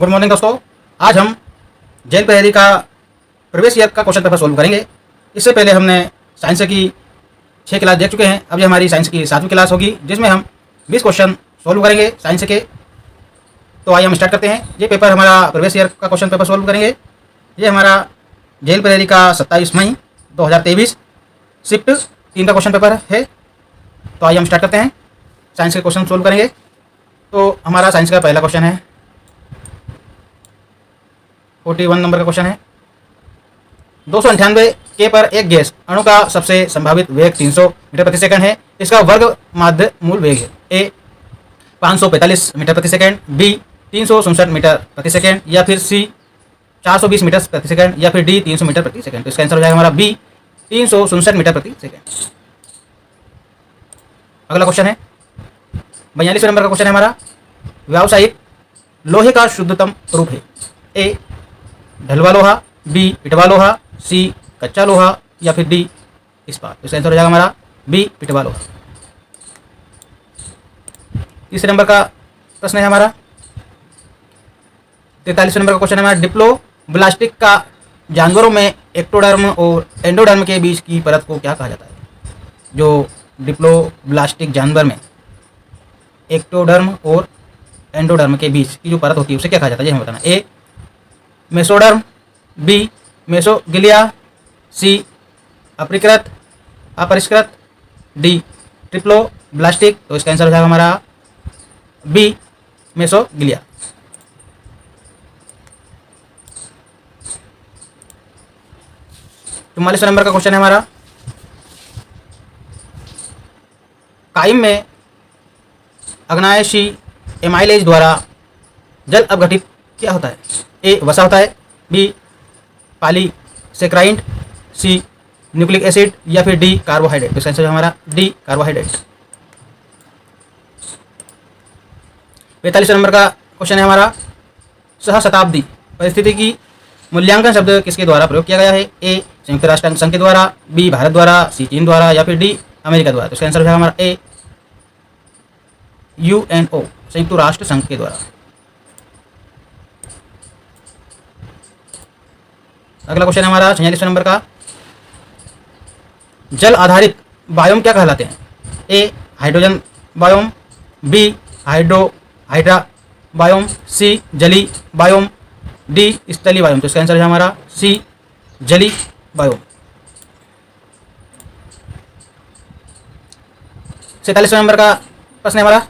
Good morning दोस्तों। आज हम जैन पहेली का प्रवेश ईयर का क्वेश्चन पेपर सोल्व करेंगे। इससे पहले हमने साइंस की 6 क्लास देख चुके हैं। अब ये हमारी साइंस की 7वीं क्लास होगी, जिसमें हम 20 क्वेश्चन सोल्व करेंगे साइंस के। तो आइए हम स्टार्ट करते हैं। ये पेपर हमारा प्रवेश ईयर का क्वेश्चन पेपर सोल्व करेंगे। ये हमारा जैन पहेली का 27 मई 2023 शिफ्ट 3 का क्वेश्चन पेपर है। तो आइए हम स्टार्ट करते हैं, साइंस के क्वेश्चन सोल्व करेंगे। तो हमारा साइंस का पहला क्वेश्चन है 41 नंबर का क्वेश्चन है। 298 के पर एक गैस अणु का सबसे संभावित वेग 300 मीटर प्रति सेकंड है। इसका वर्ग माध्य मूल वेग है। ए 545 मीटर प्रति सेकंड, बी 367 मीटर प्रति सेकंड, या फिर सी 420 मीटर प्रति सेकंड, या फिर डी 300 मीटर प्रति सेकंड। तो इसका आंसर हो जाएगा हमारा बी 367 मीटर प्रति सेकंड। अगला क्वेश्चन है 42 नंबर का क्वेश्चन है हमारा। व्यावसायिक लोहे का शुद्धतम रूप है। ए ढलवा लोहा, बी पिटवा लोहा, सी कच्चा लोहा, या फिर डी इस्पात। इसका आंसर हो जाएगा हमारा बी पिटवा लोहा। तीसरे नंबर का प्रश्न है हमारा 43 नंबर का क्वेश्चन है हमारा। डिप्लोब्लास्टिक का जानवरों में एक्टोडर्म और एंडोडर्म के बीच की परत को क्या कहा जाता है? जो डिप्लोब्लास्टिक जानवर में एक्टोडर्म और एंडोडर्म के बीच की जो परत होती है उसे क्या कहा जाता है, ये हमें बताना। ए मेसोडर्म, बी मेसोगिलिया, सी अपरिष्कृत, डी ट्रिप्लोब्लास्टिक। तो इसका आंसर हो जाएगा हमारा बी मेसोगिलिया। चौवालीस नंबर का क्वेश्चन है हमारा। कायम में अग्नायशी एमाइलेज द्वारा जल अपघटित क्या होता है? ए वसा होता है, बी पॉलीसेक्राइड, सी न्यूक्लिक एसिड, या फिर डी कार्बोहाइड्रेट। तो आंसर हमारा डी कार्बोहाइड्रेट। 45 नंबर का क्वेश्चन है हमारा। सहस्राब्दी परिस्थिति की मूल्यांकन शब्द किसके द्वारा प्रयोग किया गया है? ए संयुक्त राष्ट्र संघ के द्वारा, बी भारत द्वारा, सी चीन द्वारा, या फिर डी अमेरिका द्वारा। तो इसका आंसर है हमारा ए यूएनओ संयुक्त राष्ट्र संघ के द्वारा। अगला क्वेश्चन है हमारा 46 नंबर का। जल आधारित बायोम क्या कहलाते हैं? A hydrogen biome, B hydra biome, C जली बायोम, डी स्थली बायोम। तो इसका आंसर है हमारा सी जली बायोम। 47 नंबर का प्रश्न है हमारा।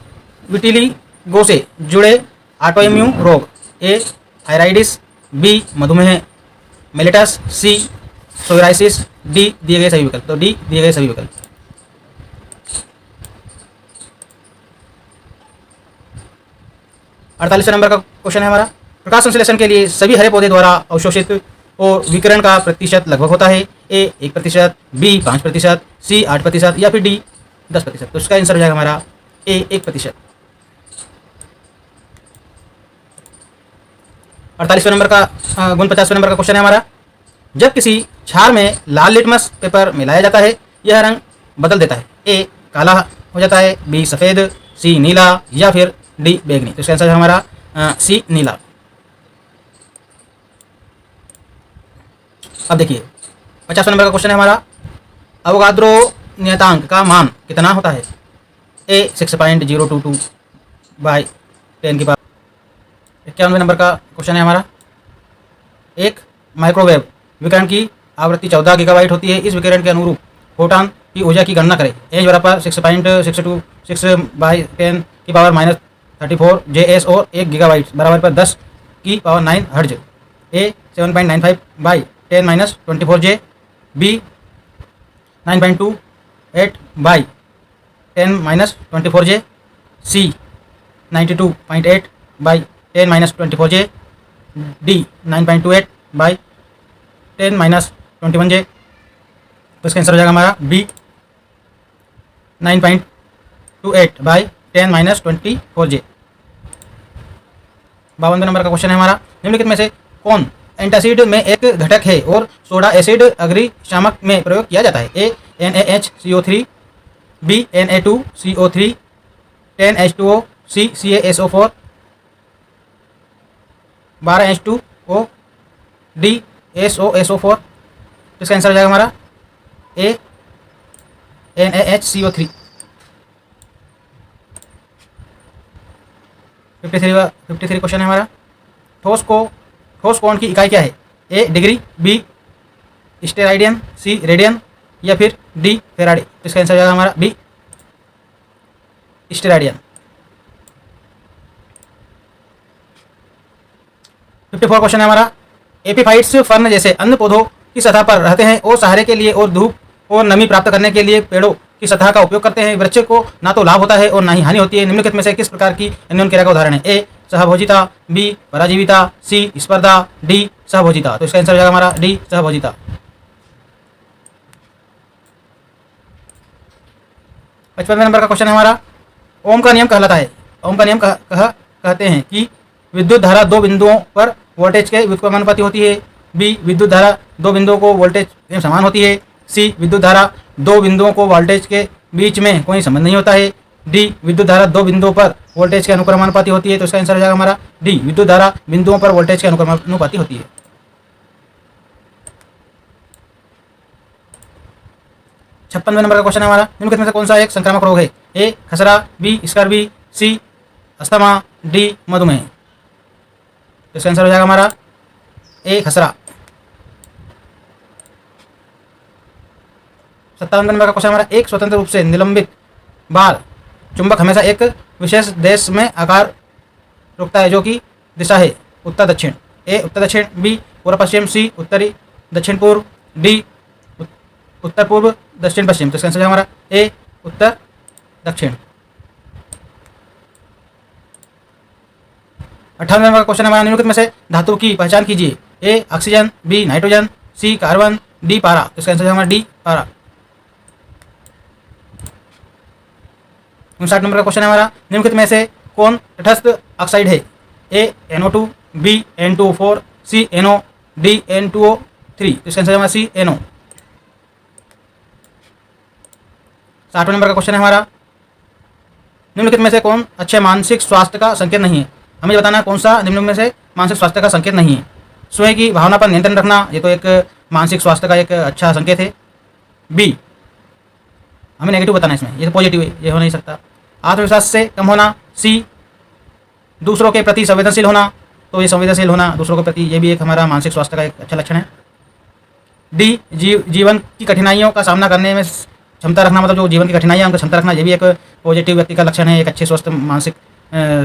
विटिलिगो से जुड़े ऑटोइम्यून रोग। ए थायराइडिस, बी मधुमेह मेलिटस, सी सोराइसिस, डी दिए गए सभी विकल्प। तो डी दिए गए सभी विकल्प। 48 नंबर का क्वेश्चन है हमारा। प्रकाश संश्लेषण के लिए सभी हरे पौधे द्वारा अवशोषित और विकिरण का प्रतिशत लगभग होता है। ए 1%, बी 5%, सी 8%, या फिर डी 10%। तो इसका आंसर हो जाएगा हमारा ए 1%। 48 नंबर का 49 नंबर का क्वेश्चन है हमारा। जब किसी क्षार में लाल लिटमस पेपर मिलाया जाता है, यह रंग बदल देता है। ए काला हो जाता है, बी सफ़ेद, सी नीला, या फिर डी बैंगनी। तो इसका आंसर है हमारा सी नीला। अब देखिए 50 नंबर का क्वेश्चन है हमारा। अवोगाद्रो नियतांक का मान कितना होता है? ए 6.022 बाई 10 की पावर। 91 नंबर का क्वेश्चन है हमारा। एक माइक्रोवेव विकिरण की आवृत्ति 14 गीगाबाइट होती है। इस विकिरण के अनुरूप फोटॉन की ऊर्जा की गणना करें। एच बराबर 6.626 बाई 10 की पावर -34 JS और 1 गीगाबाइट बराबर पर 10 की power 9 hertz. A 7.95 by 10 - 24 J, B 9.28 by 10 - 24 J, C 92.8 by 10 - 24 J, D 9.28 by 10 - 21 J। तो इसका आंसर हो जाएगा हमारा बी 9.28 बाई 10 - 24 J। 52 नंबर का क्वेश्चन है हमारा। निम्नलिखित में से कौन एंटासिड में एक घटक है और सोडा एसिड अग्निशामक में प्रयोग किया जाता है? ए NaHCO3, बी Na2CO3, 10H2O, सी CaSO4, 12H2O, डी SO4, तो इसका आंसर हो जाएगा हमारा ए NaHCO3। 53 क्वेश्चन है हमारा। ठोस कोण की इकाई क्या है? ए डिग्री, बी स्टेराइडियन, सी रेडियन या फिर डी फेराडे। तो इसका आंसर हो जाएगा हमारा बी स्टेराइडियन। 54 क्वेश्चन है हमारा। एपीफाइट्स फर्न जैसे अन्य पौधों की सतह पर रहते हैं और सहारे के लिए और धूप और नमी प्राप्त करने के लिए पेड़ों की सतह का उपयोग करते हैं। वृक्ष को ना तो लाभ होता है और ना ही हानि होती है। निम्नलिखित में से किस प्रकार की अन्योन्य क्रिया का उदाहरण है? ए सहभोजिता, बी पराजीविता, सी स्पर्धा, डी सहभोजिता। तो इसका आंसर हो जाएगा हमारा डी सहभोजिता। 55 नंबर का क्वेश्चन है हमारा। ओम का नियम कहलाता है। ओम का नियम कहते हैं कि विद्युत धारा दो बिंदुओं पर वोल्टेज के व्युत्क्रमानुपाती होती है। बी विद्युत धारा दो बिंदुओं को वोल्टेज में समान होती है। सी विद्युत धारा दो बिंदुओं को वोल्टेज के बीच में कोई संबंध नहीं होता है। डी विद्युत धारा दो बिंदुओं पर वोल्टेज के अनुक्रमानुपाती होती है। तो इसका आंसर हो जाएगा हमारा डी विद्युत धारा बिंदुओं पर वोल्टेज के अनुक्रमानुपाती होती है। 56वें नंबर का क्वेश्चन है हमारा। निम्नलिखित में से कौन सा एक संक्रामक रोग है? ए खसरा, बी स्कर्वी, सी अस्थमा, डी मधुमेह। तो इसका आंसर हो जाएगा हमारा ए खसरा। 57 नंबर का क्वेश्चन हमारा। एक स्वतंत्र रूप से निलंबित बार चुंबक हमेशा एक विशेष देश में आकार रुकता है जो कि दिशा है उत्तर दक्षिण। ए उत्तर दक्षिण, बी पूर्व पश्चिम, सी उत्तरी दक्षिण पूर्व, डी उत्तर पूर्व दक्षिण पश्चिम। तो इसका आंसर है हमारा ए उत्तर दक्षिण। 58 नंबर का क्वेश्चन हमारा। निम्नलिखित में से धातु की पहचान कीजिए। A oxygen, B nitrogen, C carbon, D पारा। तो इसका आंसर है हमारा डी पारा। 59 नंबर का क्वेश्चन है हमारा। निम्नलिखित में से कौन तटस्थ ऑक्साइड है? ए NO2, बी N2O4, सी NO, डी N2O3। तो इसका आंसर है हमारा सी NO। 60 नंबर का क्वेश्चन है हमारा। निम्नलिखित में से कौन अच्छे मानसिक स्वास्थ्य का संकेत नहीं है? हमें बताना है कौन सा निम्नलिखित में से मानसिक स्वास्थ्य का संकेत नहीं है। स्वयं की भावना पर नियंत्रण रखना, ये तो एक मानसिक स्वास्थ्य का एक अच्छा संकेत है। बी हमें नेगेटिव बताना है इसमें, ये तो पॉजिटिव है, ये हो नहीं सकता। आत्मविश्वास से कम होना। सी दूसरों के प्रति संवेदनशील होना, तो ये संवेदनशील होना दूसरों के प्रति, ये भी एक हमारा मानसिक स्वास्थ्य का एक अच्छा लक्षण है। डी जीवन की कठिनाइयों का सामना करने में क्षमता रखना, मतलब जो जीवन की कठिनाइयाँ उनका क्षमता रखना, ये भी एक पॉजिटिव व्यक्ति का लक्षण है, एक अच्छे स्वस्थ मानसिक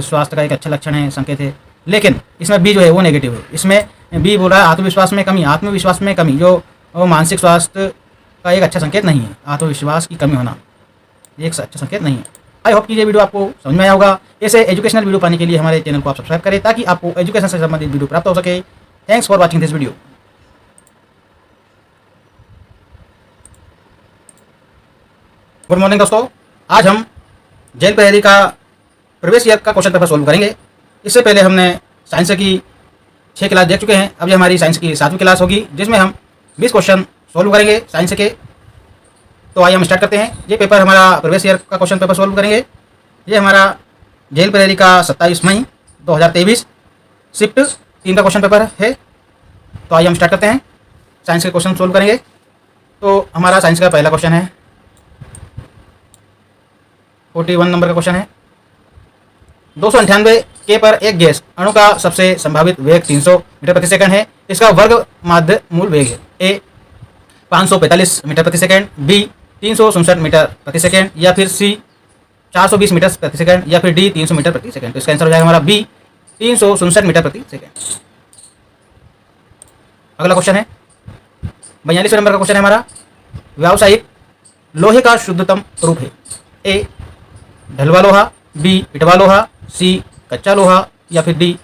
स्वास्थ्य का एक अच्छा लक्षण है, संकेत है। लेकिन इसमें बी जो है वो नेगेटिव है। इसमें बी बोल रहा है आत्मविश्वास में कमी। आत्मविश्वास में कमी जो मानसिक स्वास्थ्य का एक अच्छा संकेत नहीं है। आत्मविश्वास की कमी होना ये एक अच्छा संकेत नहीं है। आई होप कि ये वीडियो आपको समझ में आया होगा। ऐसे एजुकेशनल वीडियो पाने के लिए हमारे चैनल को आप सब्सक्राइब करें ताकि आपको एजुकेशन से संबंधित वीडियो प्राप्त हो सके। Thanks for watching this video. Good morning दोस्तों, आज हम जेल प्रहरी का प्रवेश ईयर का क्वेश्चन पेपर सोल्व करेंगे। इससे पहले हमने साइंस की 6 क्लास देख चुके हैं। अब ये हमारी साइंस की 7वीं क्लास होगी जिसमें हम 20 क्वेश्चन सोल्व करेंगे साइंस के। तो आइए हम स्टार्ट करते हैं। ये पेपर हमारा प्रवेश ईयर का क्वेश्चन पेपर सोल्व करेंगे। ये हमारा जेल प्रहरी का 27 मई 2023 शिफ्ट 3 का क्वेश्चन पेपर है। तो आइए हम स्टार्ट करते हैं, साइंस के क्वेश्चन सोल्व करेंगे। तो हमारा साइंस का पहला क्वेश्चन है, 41 नंबर का क्वेश्चन है। 298 के पर एक गैस अणु का सबसे संभावित वेग 300 मीटर प्रति सेकंड है। इसका वर्ग माध्य मूल वेग है। ए 545 मीटर प्रति सेकंड, बी 367 मीटर प्रति सेकंड, या फिर सी 420 मीटर प्रति सेकंड, या फिर डी 300 मीटर प्रति सेकंड। तो इसका आंसर हो जाएगा हमारा बी 367 मीटर प्रति सेकंड। अगला क्वेश्चन है 42 नंबर का क्वेश्चन है हमारा। व्यावसायिक लोहे का शुद्धतम रूप है। ए ढलवा लोहा, बी पिटवा लोहा, सी कच्चा लोहा, या फिर डी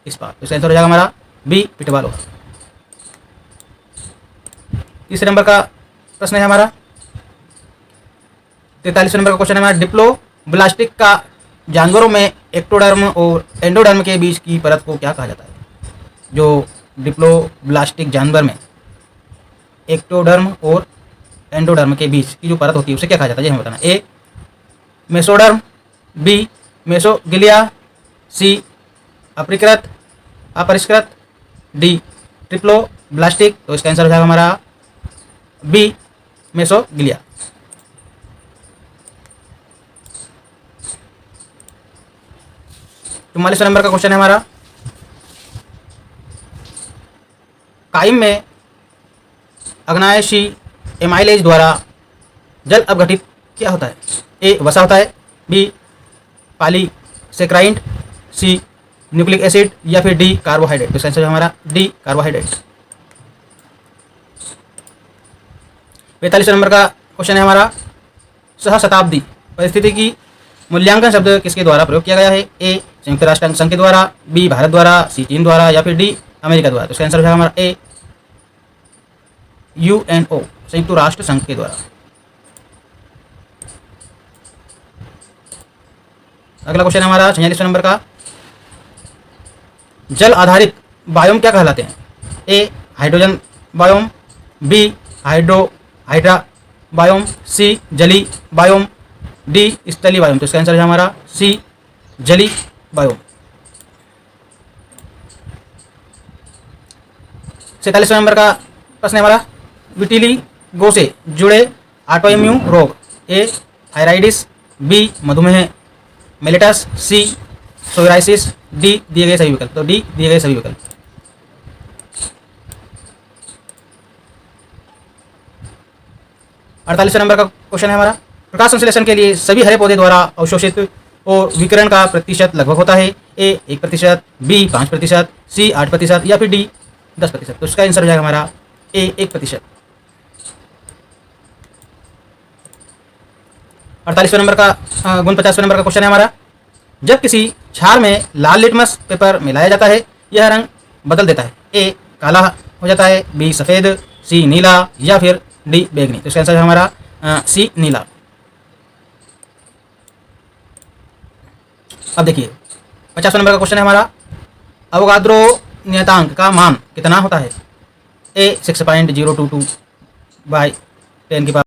इस्पात। तो इसका आंसर हो जाएगा हमारा बी पिटवा लोहा। 30 नंबर का प्रश्न है हमारा। 43 नंबर का क्वेश्चन है हमारा। डिप्लोब्लास्टिक का जानवरों में एक्टोडर्म और एंडोडर्म के बीच की परत को क्या कहा जाता है? जो डिप्लोब्लास्टिक जानवर में एक्टोडर्म और एंडोडर्म के बीच की जो परत होती है उसे क्या कहा जाता है, ये हमें बताना। ए मेसोडर्म, बी मेसोगिलिया, सी अपरिकृत, अपरिष्कृत, डी ट्रिप्लो ब्लास्टिक, तो इसका आंसर हो जाएगा हमारा बी मेसोगिलिया। 44 नंबर का क्वेश्चन है हमारा, काइम में अग्नायशी एमाइलेज द्वारा जल अपघटित क्या होता है? ए वसा होता है, बी पॉलीसेक्राइड, सी न्यूक्लिक एसिड, या फिर डी कार्बोहाइड्रेट। तो इसका आंसर है हमारा डी कार्बोहाइड्रेट। 45 नंबर का क्वेश्चन है हमारा, सहशताब्दी परिस्थितिकी मूल्यांकन शब्द किसके द्वारा प्रयोग किया गया है? ए संयुक्त राष्ट्र संघ के द्वारा, बी भारत द्वारा, सी चीन द्वारा, या फिर डी अमेरिका द्वारा। तो इसका आंसर हो जाएगा हमारा ए यूएनओ, संयुक्त राष्ट्र संघ के द्वारा। अगला क्वेश्चन है हमारा 46 नंबर का, जल आधारित बायोम क्या कहलाते हैं? A hydrogen biome, B hydra biome, C जली बायोम, डी स्थलीय बायोम। तो इसका आंसर है हमारा सी जली बायोम। 47 नंबर का प्रश्न है हमारा, विटिलिगो से जुड़े ऑटोइम्यून रोग, ए थायराइडिस, बी मधुमेह मेलिटस, सी सोराइसिस, डी दिए गए सभी विकल्प। तो डी दिए गए सभी विकल्प। 48 नंबर का क्वेश्चन है हमारा, प्रकाश संश्लेषण के लिए सभी हरे पौधे द्वारा अवशोषित और विकिरण का प्रतिशत लगभग होता है? ए 1%, बी 5%, सी 8%, या फिर डी 10%। तो इसका आंसर हो जाएगा हमारा ए 1%। 48 नंबर का 49 नंबर का क्वेश्चन है हमारा, जब किसी क्षार में लाल लिटमस पेपर मिलाया जाता है यह रंग बदल देता है? ए काला हो जाता है, बी सफ़ेद, सी नीला, या फिर डी बैगनी। तो इसका आंसर है हमारा सी नीला। अब देखिए 50 नंबर का क्वेश्चन है हमारा, अवोगाद्रो नियतांक का मान कितना होता है? ए 6.022 / 10⁻⁴